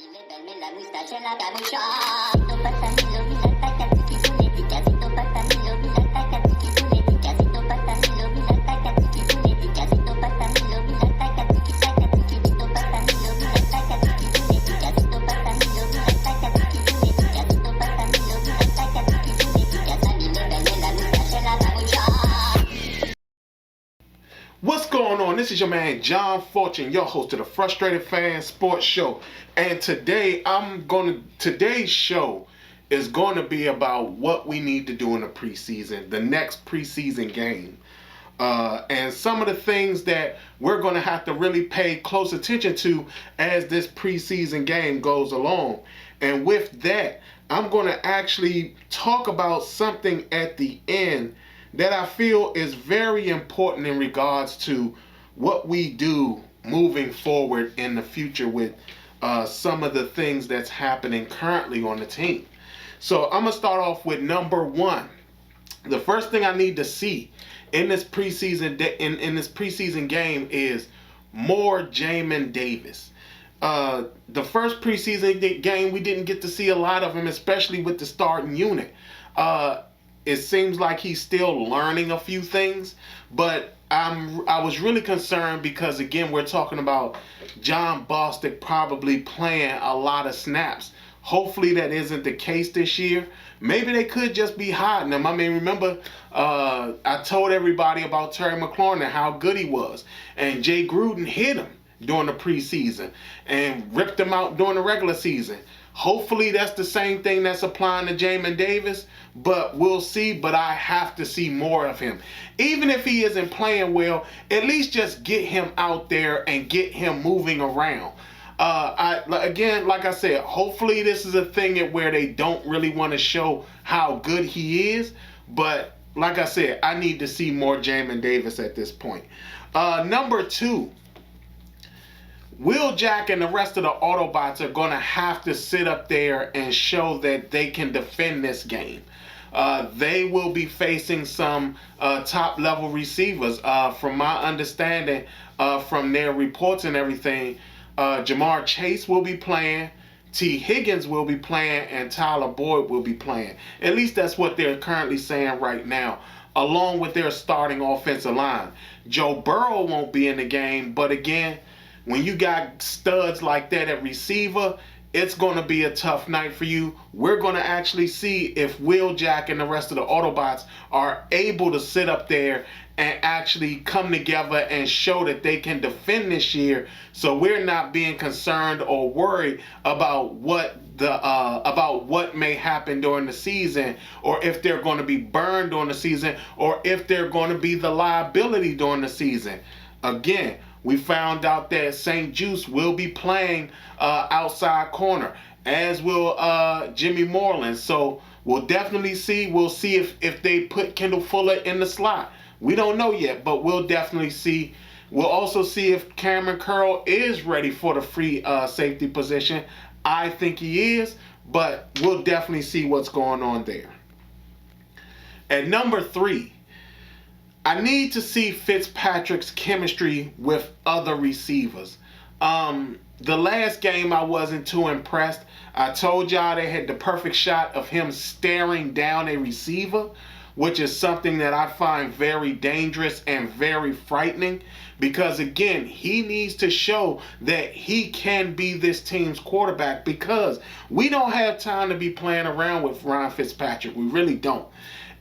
Levarme la moustache en la capucha. Casito patanilo, mira tacatiki puneti. Casito patanilo, mira tacatiki puneti. Casito patanilo, mira tacatiki puneti. Casito patanilo, mira tacatiki tacatiki. Casito patanilo, mira tacatiki puneti. Casito patanilo, mira tacatiki puneti. Casito patanilo, mira tacatiki puneti. Casani levarme la moustache en la capucha. What's going on? This is your man John Fortune, your host of the Frustrated Fan Sports Show. And today's show is going to be about what we need to do in the preseason, the next preseason game. And some of the things that we're going to have to really pay close attention to as this preseason game goes along. And with that, I'm going to actually talk about something at the end that I feel is very important in regards to what we do moving forward in the future with some of the things that's happening currently on the team. So I'm going to start off with number one. The first thing I need to see in this preseason in this preseason game is more Jaylen Davis. The first preseason game, we didn't get to see a lot of him, especially with the starting unit. It seems like he's still learning a few things, but I was really concerned because, again, we're talking about Jon Bostic probably playing a lot of snaps. Hopefully that isn't the case this year. Maybe they could just be hiding him. I mean, remember, I told everybody about Terry McLaurin and how good he was, and Jay Gruden hit him during the preseason and ripped him out during the regular season. Hopefully that's the same thing that's applying to Jaylen Davis, but we'll see. But I have to see more of him. Even if he isn't playing well, at least just get him out there and get him moving around. Like I said, hopefully this is a thing where they don't really want to show how good he is. But like I said, I need to see more Jaylen Davis at this point. Number two. Will Jack and the rest of the Autobots are going to have to sit up there and show that they can defend this game. They will be facing some top-level receivers. From my understanding, from their reports and everything, Jamar Chase will be playing, T. Higgins will be playing, and Tyler Boyd will be playing. At least that's what they're currently saying right now, along with their starting offensive line. Joe Burrow won't be in the game, but again, when you got studs like that at receiver, it's going to be a tough night for you. We're going to actually see if Will Jack and the rest of the Autobots are able to sit up there and actually come together and show that they can defend this year, so we're not being concerned or worried about what may happen during the season, or if they're going to be burned during the season, or if they're going to be the liability during the season. Again, we found out that St. Juice will be playing outside corner, as will Jimmy Moreland. So we'll definitely see. We'll see if they put Kendall Fuller in the slot. We don't know yet, but we'll definitely see. We'll also see if Cameron Curl is ready for the free safety position. I think he is, but we'll definitely see what's going on there. At number three, I need to see Fitzpatrick's chemistry with other receivers. The last game I wasn't too impressed. I told y'all they had the perfect shot of him staring down a receiver, which is something that I find very dangerous and very frightening, because again, he needs to show that he can be this team's quarterback, because we don't have time to be playing around with Ryan Fitzpatrick. We really don't.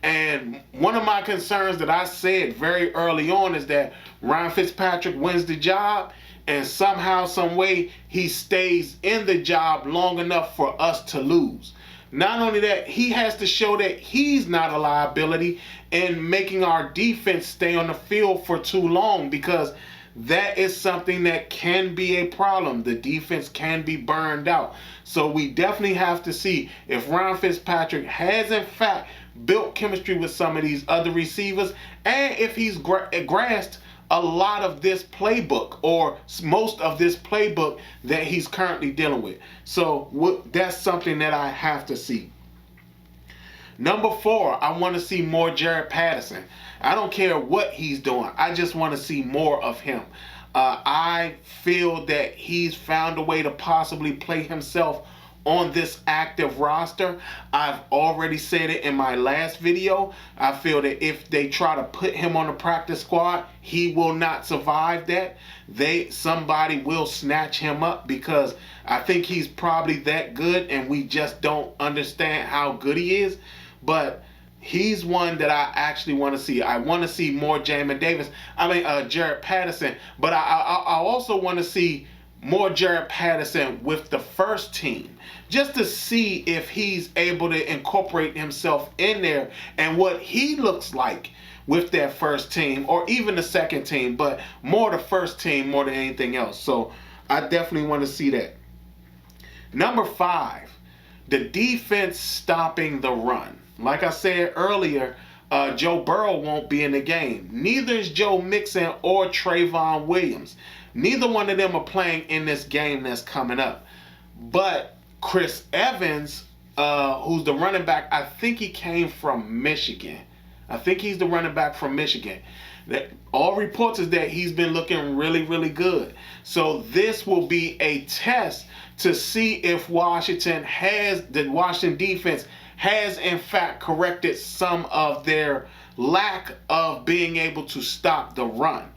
And one of my concerns that I said very early on is that Ryan Fitzpatrick wins the job, and somehow, some way, he stays in the job long enough for us to lose. Not only that, he has to show that he's not a liability in making our defense stay on the field for too long, because that is something that can be a problem. The defense can be burned out. So we definitely have to see if Ryan Fitzpatrick has, in fact, built chemistry with some of these other receivers, and if he's grasped a lot of this playbook, or most of this playbook that he's currently dealing with. So that's something that I have to see. Number four, I want to see more Jared Patterson. I don't care what he's doing. I just want to see more of him. I feel that he's found a way to possibly play himself on this active roster. I've already said it in my last video. I feel that if they try to put him on the practice squad, he will not survive that. Somebody will snatch him up, because I think he's probably that good and we just don't understand how good he is. But he's one that I actually want to see. I want to see more Jared Patterson, but I also want to see more Jared Patterson with the first team, just to see if he's able to incorporate himself in there and what he looks like with that first team, or even the second team, but more the first team more than anything else. So I definitely want to see that. Number 5, the defense stopping the run. Like I said earlier, Joe Burrow won't be in the game. Neither is Joe Mixon or Trayvon Williams. Neither one of them are playing in this game that's coming up. But Chris Evans, who's the running back, I think he came from Michigan. I think he's the running back from Michigan. All reports is that he's been looking really, really good. So this will be a test to see if the Washington defense has in fact corrected some of their lack of being able to stop the run.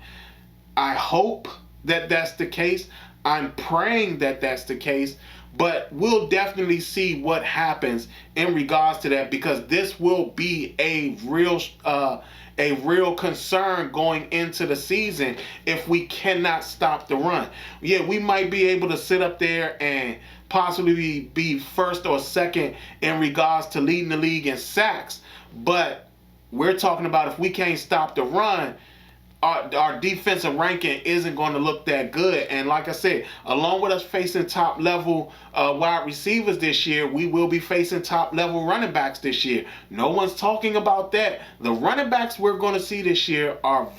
I hope that that's the case. I'm praying that that's the case, but we'll definitely see what happens in regards to that, because this will be a real concern going into the season if we cannot stop the run. Yeah, we might be able to sit up there and possibly be first or second in regards to leading the league in sacks, but we're talking about if we can't stop the run, our defensive ranking isn't going to look that good. And like I said, along with us facing top level wide receivers this year, we will be facing top level running backs this year. No one's talking about that. The running backs we're going to see this year are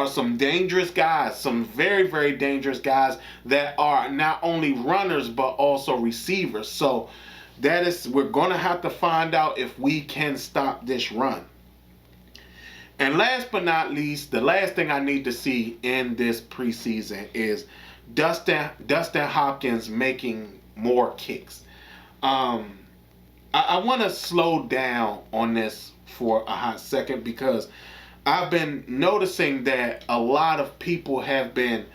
some dangerous guys, some very, very dangerous guys that are not only runners but also receivers. So we're going to have to find out if we can stop this run. And last but not least, the last thing I need to see in this preseason is Dustin Hopkins making more kicks. I want to slow down on this for a hot second, because I've been noticing that a lot of people have been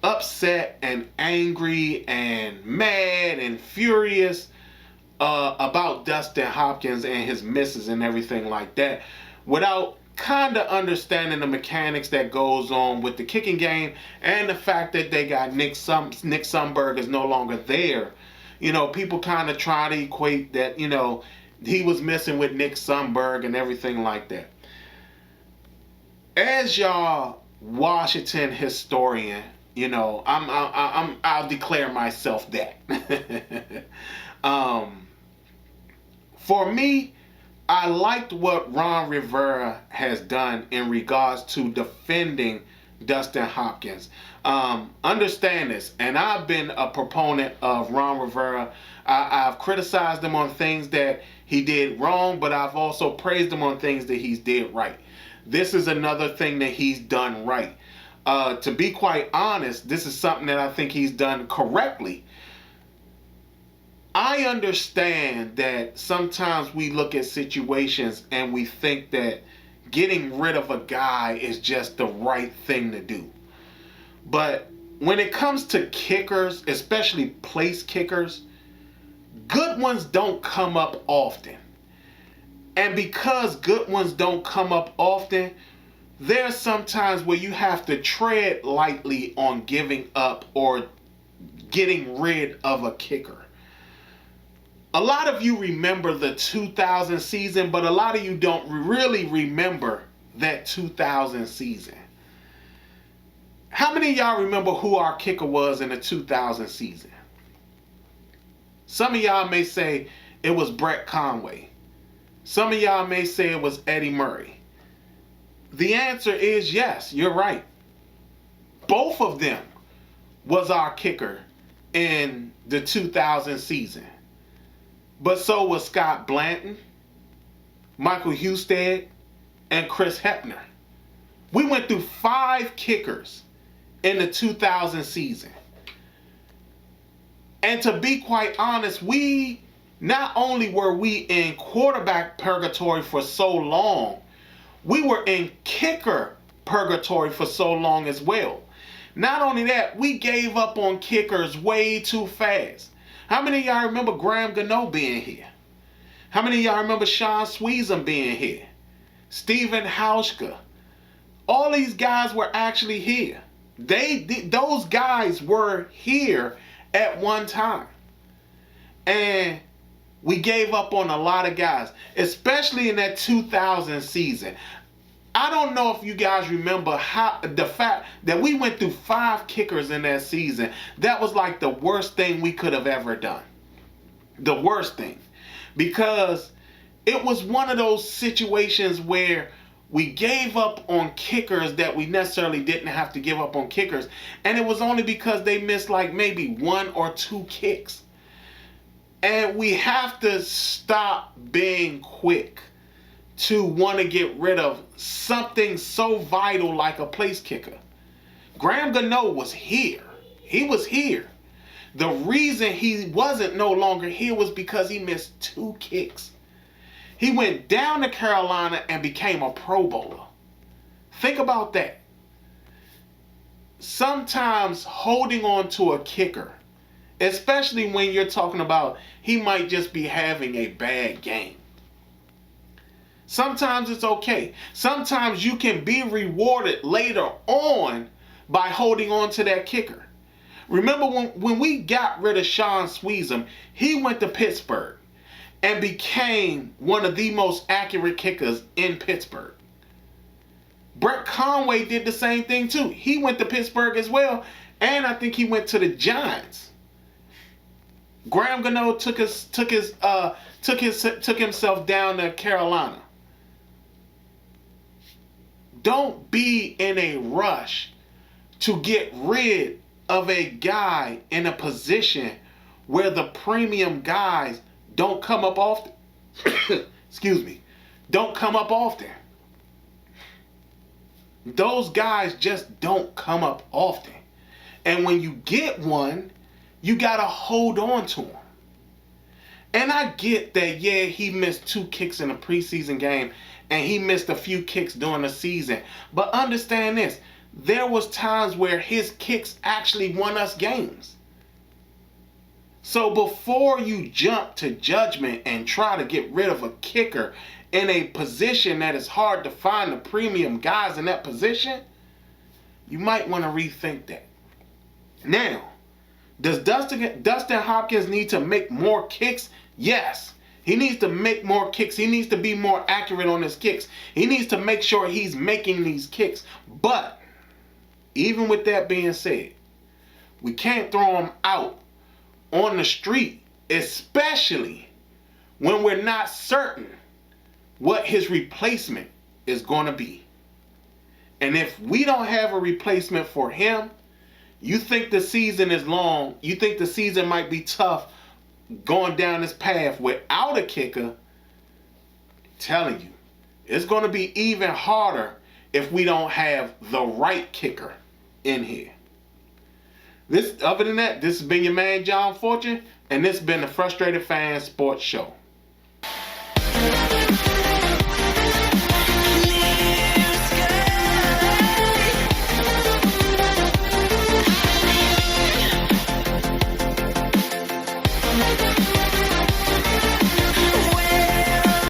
upset and angry and mad and furious about Dustin Hopkins and his misses and everything like that, without kind of understanding the mechanics that goes on with the kicking game, and the fact that they got Nick Sundberg is no longer there. You know, people kind of try to equate that, you know, he was messing with Nick Sundberg and everything like that. As y'all Washington historian, you know, I'll declare myself that. For me, I liked what Ron Rivera has done in regards to defending Dustin Hopkins. Understand this, and I've been a proponent of Ron Rivera. I've criticized him on things that he did wrong, but I've also praised him on things that he's did right. This is another thing that he's done right. To be quite honest, this is something that I think he's done correctly. I understand that sometimes we look at situations and we think that getting rid of a guy is just the right thing to do. But when it comes to kickers, especially place kickers, good ones don't come up often. And because good ones don't come up often, there's sometimes where you have to tread lightly on giving up or getting rid of a kicker. A lot of you remember the 2000 season, but a lot of you don't really remember that 2000 season. How many of y'all remember who our kicker was in the 2000 season? Some of y'all may say it was Brett Conway. Some of y'all may say it was Eddie Murray. The answer is yes, you're right. Both of them was our kicker in the 2000 season. But so was Scott Blanton, Michael Husted, and Chris Hepner. We went through 5 kickers in the 2000 season. And to be quite honest, we not only were we in quarterback purgatory for so long, we were in kicker purgatory for so long as well. Not only that, we gave up on kickers way too fast. How many of y'all remember Graham Gano being here? How many of y'all remember Sean Sweezum being here? Steven Hauschka. All these guys were actually here. Those guys were here at one time. And we gave up on a lot of guys, especially in that 2000 season. I don't know if you guys remember the fact that we went through 5 kickers in that season. That was like the worst thing we could have ever done. The worst thing. Because it was one of those situations where we gave up on kickers that we necessarily didn't have to give up on kickers. And it was only because they missed like maybe 1 or 2 kicks. And we have to stop being quick to want to get rid of something so vital like a place kicker. Graham Gano was here. He was here. The reason he wasn't no longer here was because he missed 2 kicks. He went down to Carolina and became a Pro Bowler. Think about that. Sometimes holding on to a kicker, especially when you're talking about he might just be having a bad game. Sometimes it's okay. Sometimes you can be rewarded later on by holding on to that kicker. Remember when we got rid of Sean Sweezum, he went to Pittsburgh and became one of the most accurate kickers in Pittsburgh. Brett Conway did the same thing too. He went to Pittsburgh as well, and I think he went to the Giants. Graham Gano took himself down to Carolina. Don't be in a rush to get rid of a guy in a position where the premium guys don't come up often. Excuse me. Don't come up often. Those guys just don't come up often. And when you get one, you got to hold on to him. And I get that, yeah, he missed 2 kicks in a preseason game and he missed a few kicks during the season. But understand this, there was times where his kicks actually won us games. So before you jump to judgment and try to get rid of a kicker in a position that is hard to find the premium guys in that position, you might want to rethink that. Now, does Dustin Hopkins need to make more kicks? Yes. He needs to make more kicks. He needs to be more accurate on his kicks. He needs to make sure he's making these kicks. But even with that being said, we can't throw him out on the street, especially when we're not certain what his replacement is going to be. And if we don't have a replacement for him, you think the season is long, you think the season might be tough going down this path without a kicker, I'm telling you, it's going to be even harder if we don't have the right kicker in here. Other than that, this has been your man John Fortune, and this has been the Frustrated Fan Sports Show. Let's go.